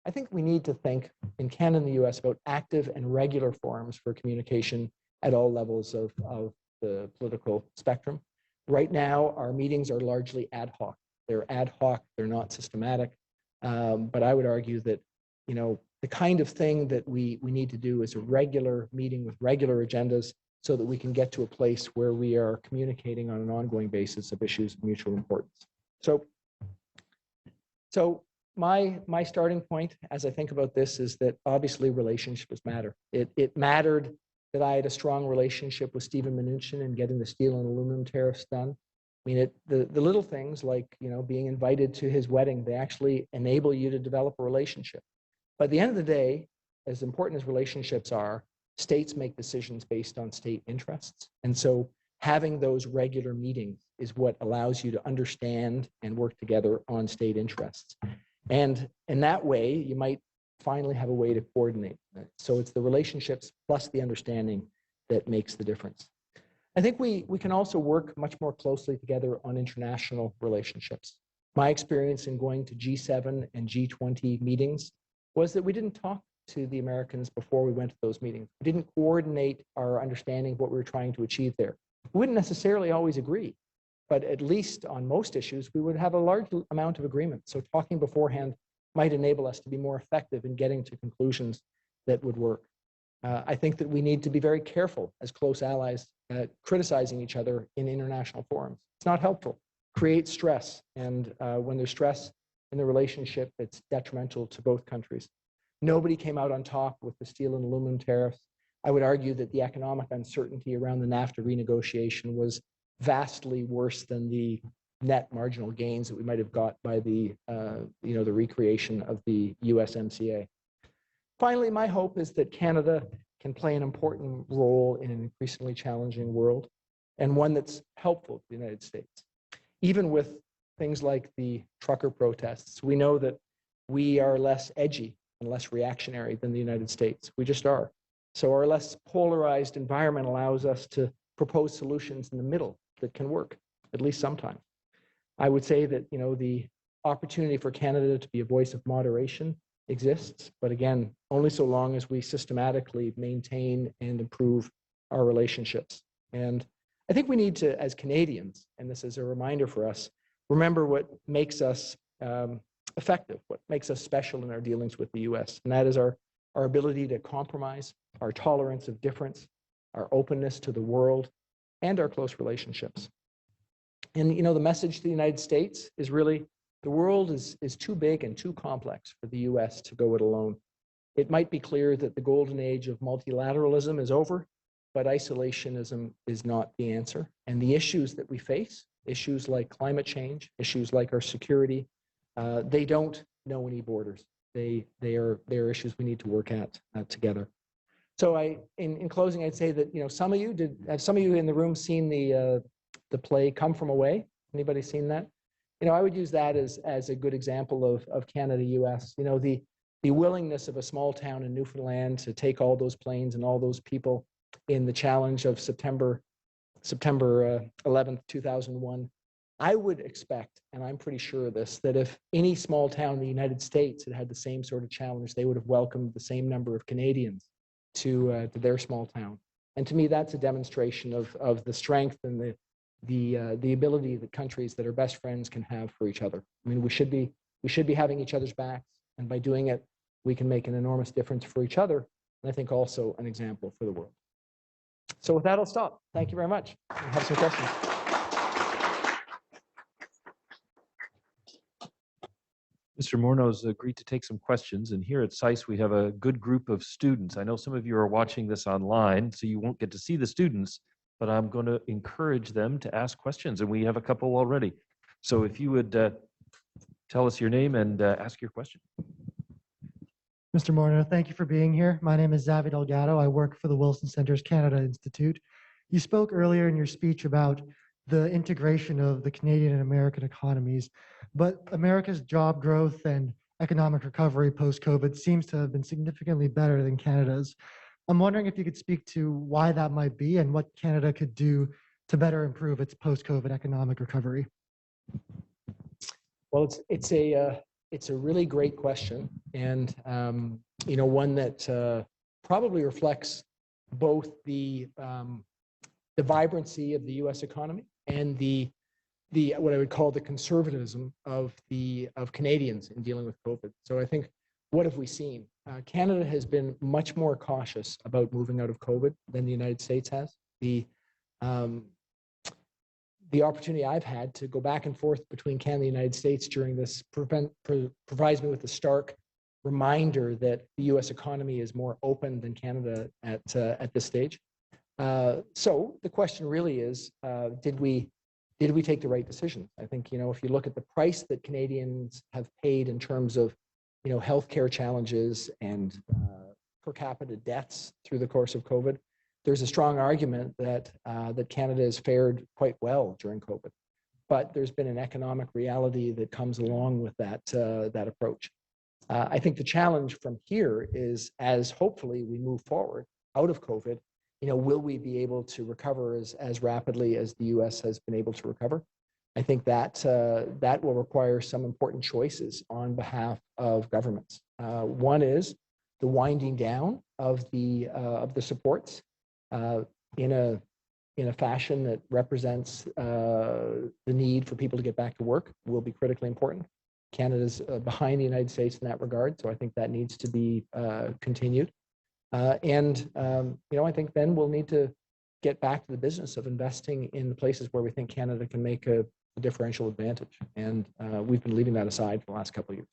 I think we need to think in Canada and the US about active and regular forums for communication at all levels of the political spectrum. Right now, our meetings are largely ad hoc. They're ad hoc, they're not systematic. But I would argue that, the kind of thing that we need to do is a regular meeting with regular agendas so that we can get to a place where we are communicating on an ongoing basis of issues of mutual importance. So my starting point as I think about this is that obviously relationships matter. It mattered that I had a strong relationship with Stephen Mnuchin in getting the steel and aluminum tariffs done. I mean, the little things like, being invited to his wedding, they actually enable you to develop a relationship. But at the end of the day, as important as relationships are, states make decisions based on state interests. And so having those regular meetings is what allows you to understand and work together on state interests. And in that way, you might finally have a way to coordinate. So it's the relationships plus the understanding that makes the difference. I think we can also work much more closely together on international relationships. My experience in going to G7 and G20 meetings was that we didn't talk to the Americans before we went to those meetings. We didn't coordinate our understanding of what we were trying to achieve there. We wouldn't necessarily always agree, but at least on most issues, we would have a large amount of agreement. So talking beforehand might enable us to be more effective in getting to conclusions that would work. I think that we need to be very careful as close allies at criticizing each other in international forums. It's not helpful. Creates stress, and when there's stress in the relationship, it's detrimental to both countries. Nobody came out on top with the steel and aluminum tariffs. I would argue that the economic uncertainty around the NAFTA renegotiation was vastly worse than the net marginal gains that we might have got by the recreation of the USMCA. Finally, my hope is that Canada can play an important role in an increasingly challenging world, and one that's helpful to the United States. Even with things like the trucker protests, we know that we are less edgy and less reactionary than the United States. We just are. So our less polarized environment allows us to propose solutions in the middle that can work, at least sometimes. I would say that the opportunity for Canada to be a voice of moderation exists, but again, only so long as we systematically maintain and improve our relationships. And I think we need to, as Canadians, and this is a reminder for us, remember what makes us effective, what makes us special in our dealings with the US, and that is our ability to compromise, our tolerance of difference, our openness to the world, and our close relationships. And the message to the United States is really, the world is too big and too complex for the US to go it alone. It might be clear that the golden age of multilateralism is over, but isolationism is not the answer. And the issues that we face, issues like climate change, issues like our security, they don't know any borders. They are issues we need to work at together. So in closing, I'd say that have some of you in the room seen the play Come From Away? Anybody seen that? I would use that as a good example of Canada-US. The willingness of a small town in Newfoundland to take all those planes and all those people in the challenge of September 11th, 2001. I would expect, and I'm pretty sure of this, that if any small town in the United States had had the same sort of challenge, they would have welcomed the same number of Canadians to their small town. And to me, that's a demonstration of the strength and the ability that countries that are best friends can have for each other. I mean, we should be having each other's backs, and by doing it, we can make an enormous difference for each other, and I think also an example for the world. So with that, I'll stop. Thank you very much. I have some questions. Mr. Morneau's agreed to take some questions, and here at SAIS we have a good group of students. I know some of you are watching this online, so you won't get to see the students, but I'm going to encourage them to ask questions, and we have a couple already. So if you would tell us your name and ask your question. Mr. Morneau, thank you for being here. My name is Xavier Delgado. I work for the Wilson Center's Canada Institute. You spoke earlier in your speech about the integration of the Canadian and American economies, but America's job growth and economic recovery post-COVID seems to have been significantly better than Canada's. I'm wondering if you could speak to why that might be and what Canada could do to better improve its post-COVID economic recovery. Well, it's a really great question, and you know, one that probably reflects both the vibrancy of the U.S. economy and the what I would call the conservatism of Canadians in dealing with COVID. So I think, what have we seen? Canada has been much more cautious about moving out of COVID than the United States has. The opportunity I've had to go back and forth between Canada and the United States during this provides me with a stark reminder that the U.S. economy is more open than Canada at this stage. So the question really is, did we take the right decision? I think, you know, if you look at the price that Canadians have paid in terms of, you know, healthcare challenges and per capita deaths through the course of COVID, there's a strong argument that that Canada has fared quite well during COVID, but there's been an economic reality that comes along with that approach. I think the challenge from here is, as hopefully we move forward out of COVID, you know, will we be able to recover as rapidly as the U.S. has been able to recover? I think that that will require some important choices on behalf of governments. One is the winding down of the supports in a fashion that represents the need for people to get back to work will be critically important. Canada's behind the United States in that regard, so I think that needs to be continued. You know, I think then we'll need to get back to the business of investing in the places where we think Canada can make a differential advantage, and we've been leaving that aside for the last couple of years.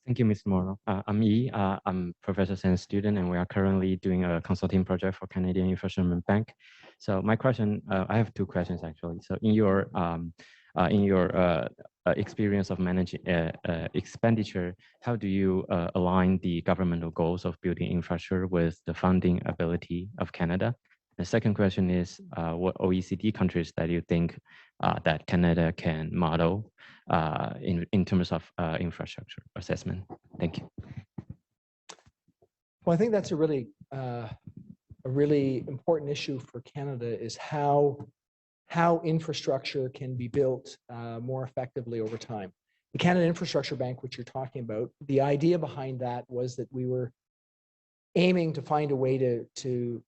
Thank you, Mr. Morneau. I'm Yi. I'm Professor Sen's student, and we are currently doing a consulting project for Canadian Infrastructure Bank. So my question, I have two questions actually. So in your experience of managing expenditure, how do you align the governmental goals of building infrastructure with the funding ability of Canada? The second question is, what OECD countries that you think that Canada can model in terms of infrastructure assessment? Thank you. Well, I think that's a really important issue for Canada, is how infrastructure can be built more effectively over time. The Canada Infrastructure Bank, which you're talking about, the idea behind that was that we were aiming to find a way to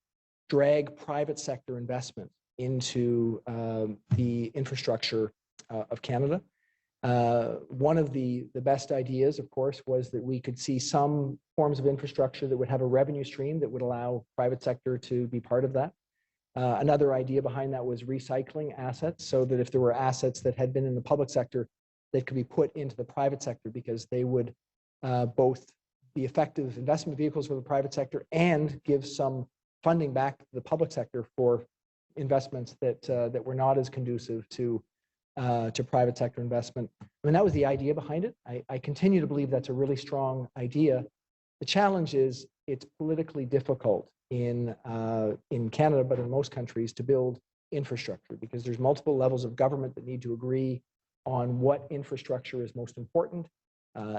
drag private sector investment into the infrastructure of Canada. One of the best ideas, of course, was that we could see some forms of infrastructure that would have a revenue stream that would allow private sector to be part of that. Another idea behind that was recycling assets, so that if there were assets that had been in the public sector, they could be put into the private sector, because they would both be effective investment vehicles for the private sector and give some funding back to the public sector for investments that were not as conducive to private sector investment. I mean, that was the idea behind it. I continue to believe that's a really strong idea. The challenge is it's politically difficult in Canada, but in most countries, to build infrastructure, because there's multiple levels of government that need to agree on what infrastructure is most important.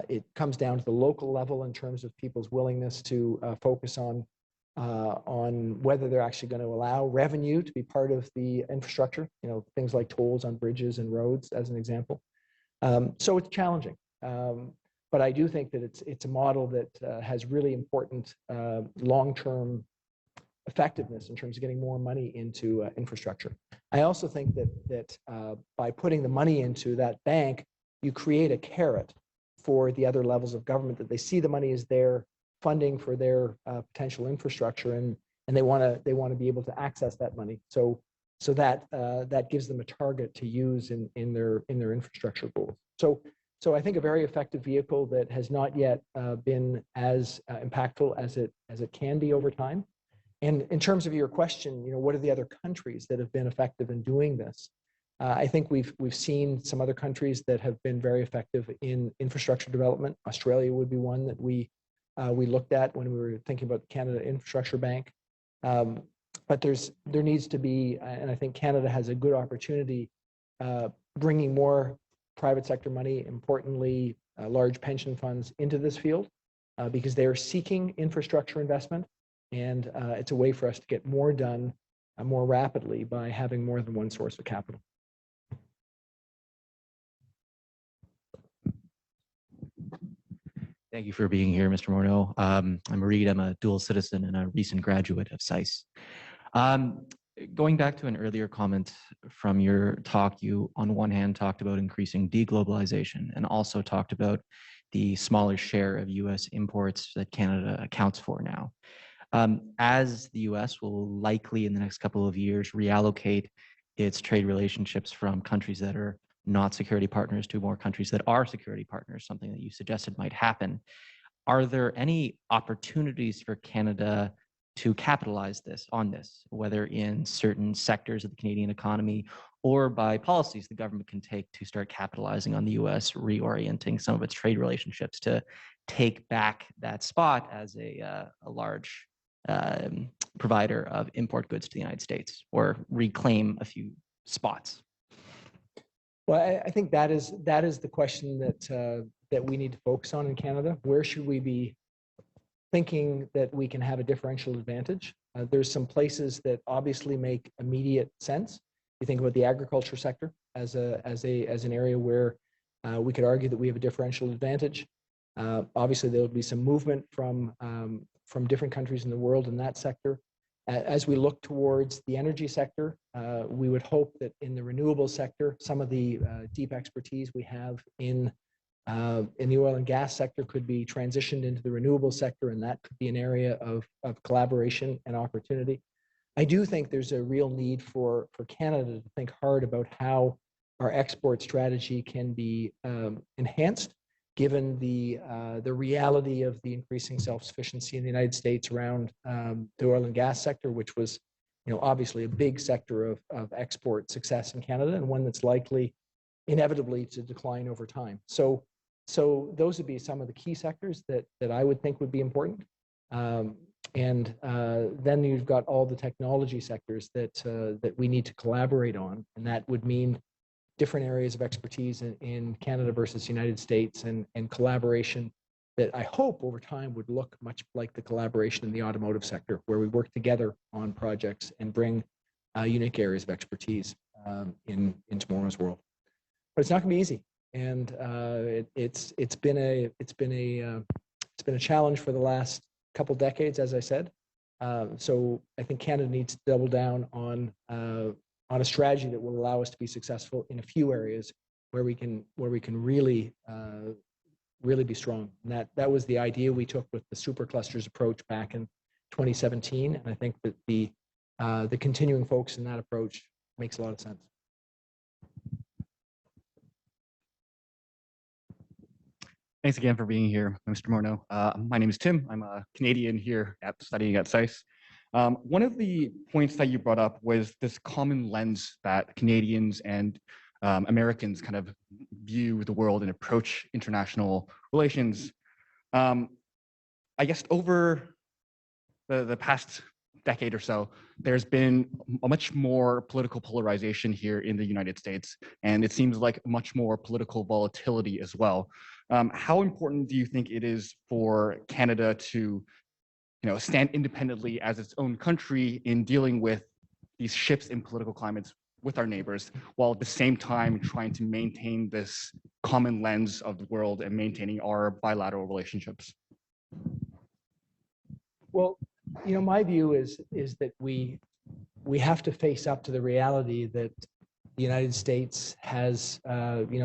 It comes down to the local level in terms of people's willingness to focus on whether they're actually going to allow revenue to be part of the infrastructure, you know, things like tolls on bridges and roads, as an example. So it's challenging. But I do think that it's a model that has really important long-term effectiveness in terms of getting more money into infrastructure. I also think that by putting the money into that bank, you create a carrot for the other levels of government, that they see the money is there, funding for their potential infrastructure, and they want to be able to access that money. So that gives them a target to use in their infrastructure goals. So I think a very effective vehicle that has not yet been as impactful as it can be over time. And in terms of your question, what are the other countries that have been effective in doing this? I think we've seen some other countries that have been very effective in infrastructure development. Australia would be one that we looked at when we were thinking about the Canada Infrastructure Bank. But there needs to be, and I think Canada has a good opportunity, bringing more private sector money, importantly, large pension funds into this field, because they are seeking infrastructure investment. And it's a way for us to get more done more rapidly by having more than one source of capital. Thank you for being here, Mr. Morneau. I'm Reed. I'm a dual citizen and a recent graduate of SAIS. Going back to an earlier comment from your talk, you on one hand talked about increasing deglobalization and also talked about the smaller share of U.S. imports that Canada accounts for now. As the U.S. will likely in the next couple of years reallocate its trade relationships from countries that are not security partners to more countries that are security partners, something that you suggested might happen, are there any opportunities for Canada to capitalize on this, whether in certain sectors of the Canadian economy or by policies the government can take to start capitalizing on the U.S. reorienting some of its trade relationships to take back that spot as a large provider of import goods to the United States, or reclaim a few spots? Well, I think that is the question that we need to focus on in Canada. Where should we be thinking that we can have a differential advantage? There's some places that obviously make immediate sense. You think about the agriculture sector as an area where we could argue that we have a differential advantage. Obviously, there will be some movement from different countries in the world in that sector. As we look towards the energy sector, we would hope that in the renewable sector, some of the deep expertise we have in the oil and gas sector could be transitioned into the renewable sector, and that could be an area of collaboration and opportunity. I do think there's a real need for Canada to think hard about how our export strategy can be enhanced, given the reality of the increasing self-sufficiency in the United States around the oil and gas sector, which was, obviously a big sector of export success in Canada, and one that's likely inevitably to decline over time. So those would be some of the key sectors that I would think would be important. And then you've got all the technology sectors that we need to collaborate on, and that would mean different areas of expertise in Canada versus the United States, and collaboration that I hope over time would look much like the collaboration in the automotive sector, where we work together on projects and bring unique areas of expertise in tomorrow's world. But it's not going to be easy, and it's been a challenge for the last couple decades, as I said. So I think Canada needs to double down on a strategy that will allow us to be successful in a few areas where we can really be strong. And that was the idea we took with the superclusters approach back in 2017, and I think that the continuing focus in that approach makes a lot of sense. Thanks again for being here, Mr. Morneau. My name is Tim. I'm a Canadian here studying at SAIS. One of the points that you brought up was this common lens that Canadians and Americans kind of view the world and approach international relations. I guess over the past decade or so, there's been a much more political polarization here in the United States, and it seems like much more political volatility as well. How important do you think it is for Canada to stand independently as its own country in dealing with these shifts in political climates with our neighbors, while at the same time trying to maintain this common lens of the world and maintaining our bilateral relationships? Well, my view is that we have to face up to the reality that the United States has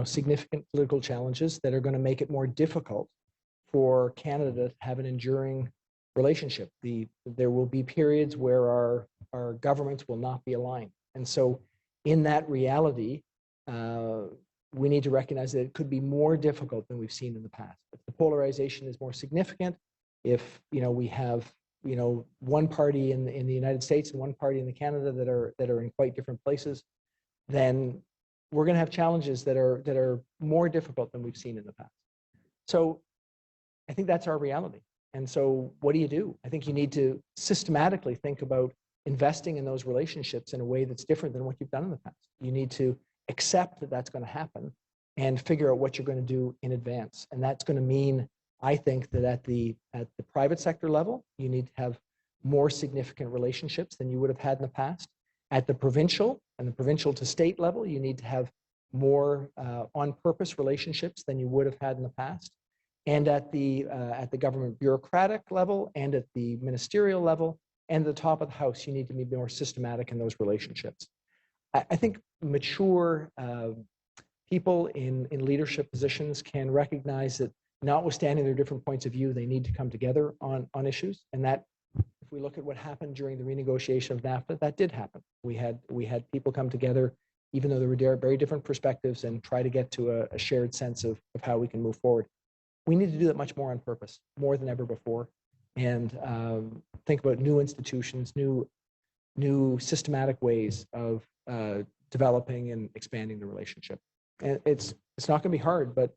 significant political challenges that are going to make it more difficult for Canada to have an enduring relationship. There will be periods where our governments will not be aligned, and so in that reality, we need to recognize that it could be more difficult than we've seen in the past. If the polarization is more significant, if we have one party in the United States and one party in Canada that are in quite different places, then we're going to have challenges that are more difficult than we've seen in the past. So I think that's our reality. And so what do? I think you need to systematically think about investing in those relationships in a way that's different than what you've done in the past. You need to accept that that's going to happen and figure out what you're going to do in advance. And that's going to mean, I think, that at the private sector level, you need to have more significant relationships than you would have had in the past. At the provincial and the provincial to state level, you need to have more on-purpose relationships than you would have had in the past. And at the government bureaucratic level and at the ministerial level and at the top of the house, you need to be more systematic in those relationships. I think mature people in leadership positions can recognize that, notwithstanding their different points of view, they need to come together on issues. And that, if we look at what happened during the renegotiation of NAFTA, that did happen. We had people come together, even though there were very different perspectives, and try to get to a shared sense of how we can move forward. We need to do that much more on purpose, more than ever before, and think about new institutions, new systematic ways of developing and expanding the relationship. And it's not going to be hard, but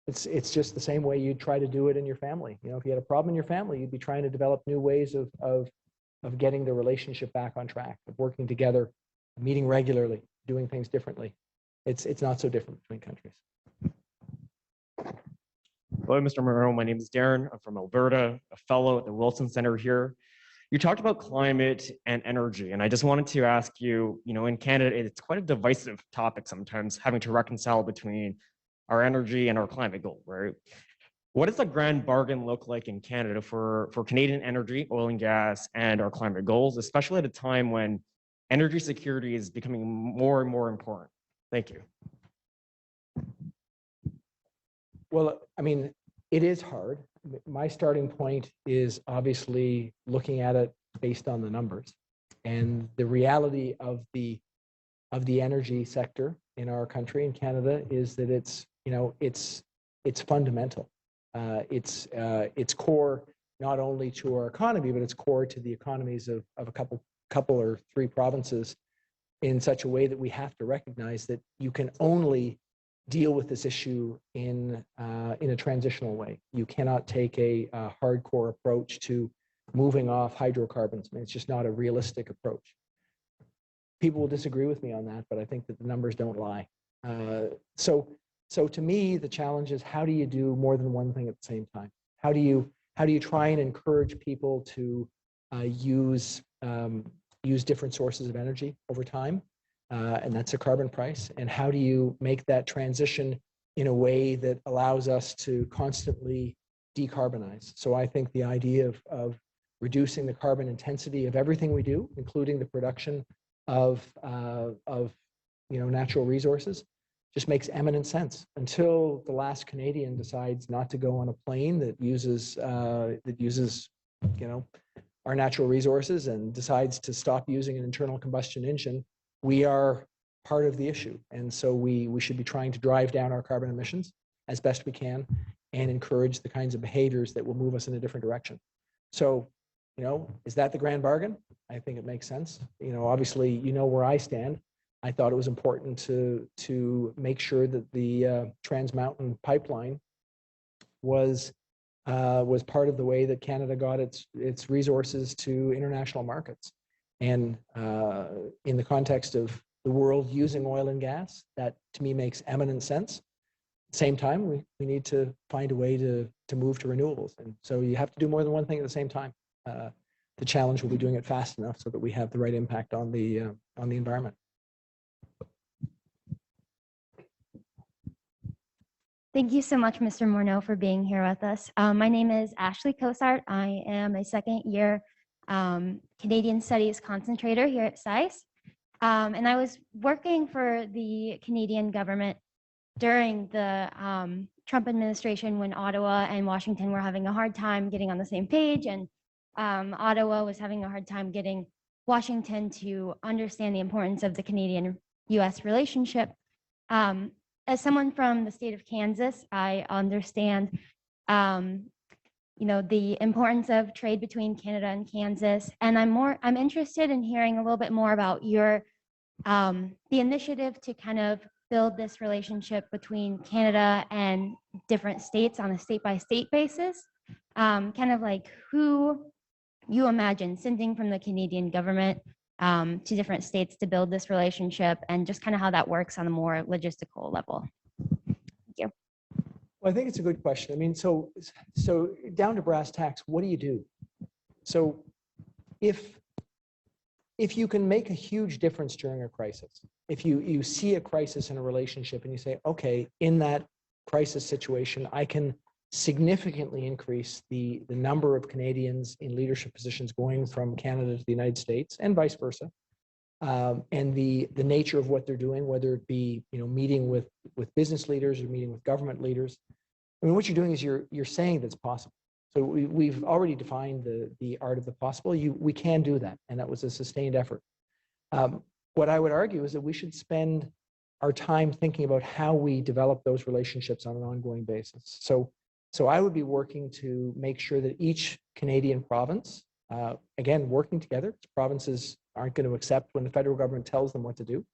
it's just the same way you'd try to do it in your family. If you had a problem in your family, you'd be trying to develop new ways of getting the relationship back on track, of working together, meeting regularly, doing things differently. It's not so different between countries. Hello, Mr. Morneau. My name is Darren. I'm from Alberta, a fellow at the Wilson Center here. You talked about climate and energy, and I just wanted to ask you, in Canada, it's quite a divisive topic sometimes, having to reconcile between our energy and our climate goal, right? What does the grand bargain look like in Canada for Canadian energy, oil and gas, and our climate goals, especially at a time when energy security is becoming more and more important? Thank you. Well, it is hard. My starting point is obviously looking at it based on the numbers, and the reality of the energy sector in our country, in Canada, is that it's fundamental. It's core not only to our economy, but it's core to the economies of a couple or three provinces, in such a way that we have to recognize that you can only deal with this issue in a transitional way. You cannot take a hardcore approach to moving off hydrocarbons. It's just not a realistic approach. People will disagree with me on that, but I think that the numbers don't lie. So to me, the challenge is, how do you do more than one thing at the same time? How do you try and encourage people to use different sources of energy over time? And that's a carbon price. And how do you make that transition in a way that allows us to constantly decarbonize? So I think the idea of reducing the carbon intensity of everything we do, including the production of natural resources, just makes eminent sense. Until the last Canadian decides not to go on a plane that uses our natural resources and decides to stop using an internal combustion engine, we are part of the issue. And so we should be trying to drive down our carbon emissions as best we can and encourage the kinds of behaviors that will move us in a different direction. So, is that the grand bargain? I think it makes sense. Obviously, where I stand. I thought it was important to make sure that the Trans Mountain pipeline was part of the way that Canada got its resources to international markets. And in the context of the world using oil and gas, that to me makes eminent sense. At the same time, we need to find a way to move to renewables. And so you have to do more than one thing at the same time. The challenge will be doing it fast enough so that we have the right impact on the environment. Thank you so much, Mr. Morneau, for being here with us. My name is Ashley Kosart. I am a second year Canadian Studies concentrator here at SAIS. And I was working for the Canadian government during the Trump administration when Ottawa and Washington were having a hard time getting on the same page, and Ottawa was having a hard time getting Washington to understand the importance of the Canadian-US relationship. As someone from the state of Kansas, I understand the importance of trade between Canada and Kansas, and I'm interested in hearing a little bit more about your the initiative to kind of build this relationship between Canada and different states on a state-by-state basis. Kind of like who you imagine sending from the Canadian government to different states to build this relationship, and just kind of how that works on a more logistical level. Thank you. Well, I think it's a good question. I mean, so down to brass tacks, what do you do? So if you can make a huge difference during a crisis, if you see a crisis in a relationship and you say, okay, in that crisis situation, I can significantly increase the number of Canadians in leadership positions going from Canada to the United States and vice versa, and the nature of what they're doing, whether it be meeting with business leaders or meeting with government leaders. I mean, what you're doing is you're saying that's possible. So we've already defined the art of the possible. We can do that, and that was a sustained effort. What I would argue is that we should spend our time thinking about how we develop those relationships on an ongoing basis. So I would be working to make sure that each Canadian province, again, working together, provinces aren't going to accept when the federal government tells them what to do,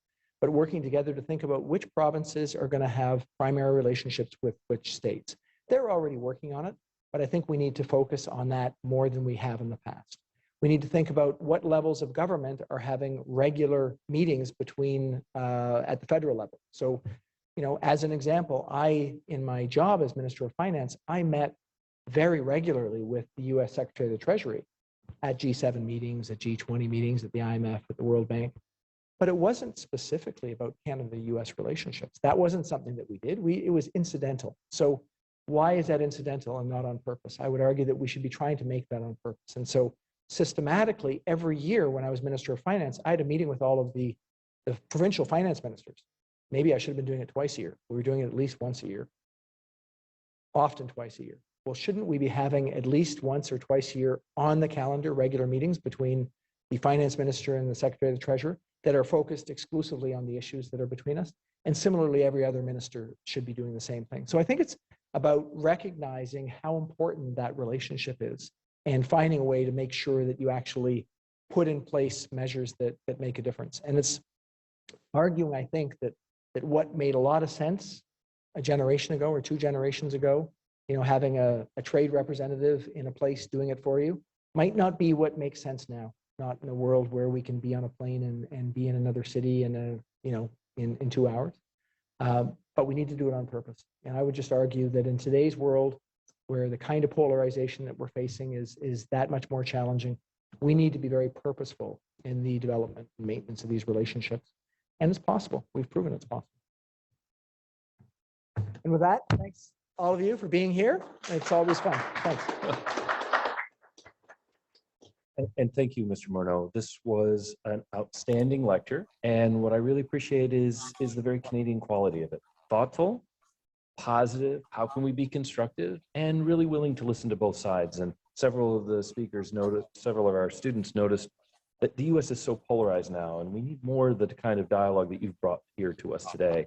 but working together to think about which provinces are going to have primary relationships with which states. They're already working on it, but I think we need to focus on that more than we have in the past. We need to think about what levels of government are having regular meetings between at the federal level. So, as an example, in my job as Minister of Finance, I met very regularly with the U.S. Secretary of the Treasury at G7 meetings, at G20 meetings, at the IMF, at the World Bank. But it wasn't specifically about Canada-U.S. relationships. That wasn't something that we did. It was incidental. So why is that incidental and not on purpose? I would argue that we should be trying to make that on purpose. And so systematically, every year when I was Minister of Finance, I had a meeting with all of the provincial finance ministers. Maybe I should have been doing it twice a year. We were doing it at least once a year, often twice a year. Well, shouldn't we be having at least once or twice a year on the calendar regular meetings between the finance minister and the Secretary of the Treasury that are focused exclusively on the issues that are between us? And similarly, every other minister should be doing the same thing. So I think it's about recognizing how important that relationship is and finding a way to make sure that you actually put in place measures that make a difference. And it's arguing, I think, that what made a lot of sense a generation ago or 2 generations ago, having a trade representative in a place doing it for you, might not be what makes sense now. Not in a world where we can be on a plane and be in another city in 2 hours. But we need to do it on purpose. And I would just argue that in today's world, where the kind of polarization that we're facing is that much more challenging, we need to be very purposeful in the development and maintenance of these relationships. And it's possible. We've proven it's possible. And with that, thanks all of you for being here. It's always fun. Thanks. And thank you, Mr. Morneau. This was an outstanding lecture. And what I really appreciate is the very Canadian quality of it. Thoughtful, positive, how can we be constructive, and really willing to listen to both sides. And several of the speakers noticed, several of our students noticed that the U.S. is so polarized now, and we need more of the kind of dialogue that you've brought here to us today.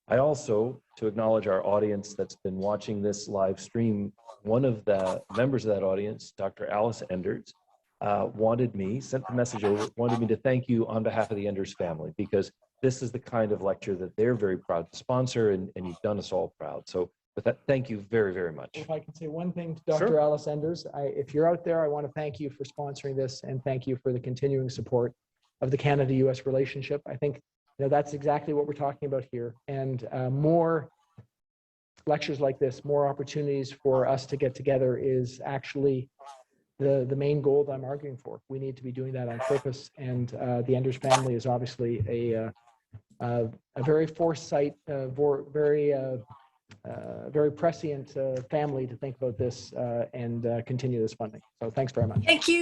I also, to acknowledge our audience that's been watching this live stream, one of the members of that audience, Dr. Alice Enders, sent the message over, wanted me to thank you on behalf of the Enders family, because this is the kind of lecture that they're very proud to sponsor, and you've done us all proud. So with that, thank you very, very much. If I can say one thing to Dr. Sure. Alice Enders, if you're out there, I want to thank you for sponsoring this and thank you for the continuing support of the Canada-U.S. relationship. I think that's exactly what we're talking about here. And more lectures like this, more opportunities for us to get together is actually the main goal that I'm arguing for. We need to be doing that on purpose. And the Enders family is obviously a very foresight, very very prescient family to think about this and continue this funding. So thanks very much. Thank you.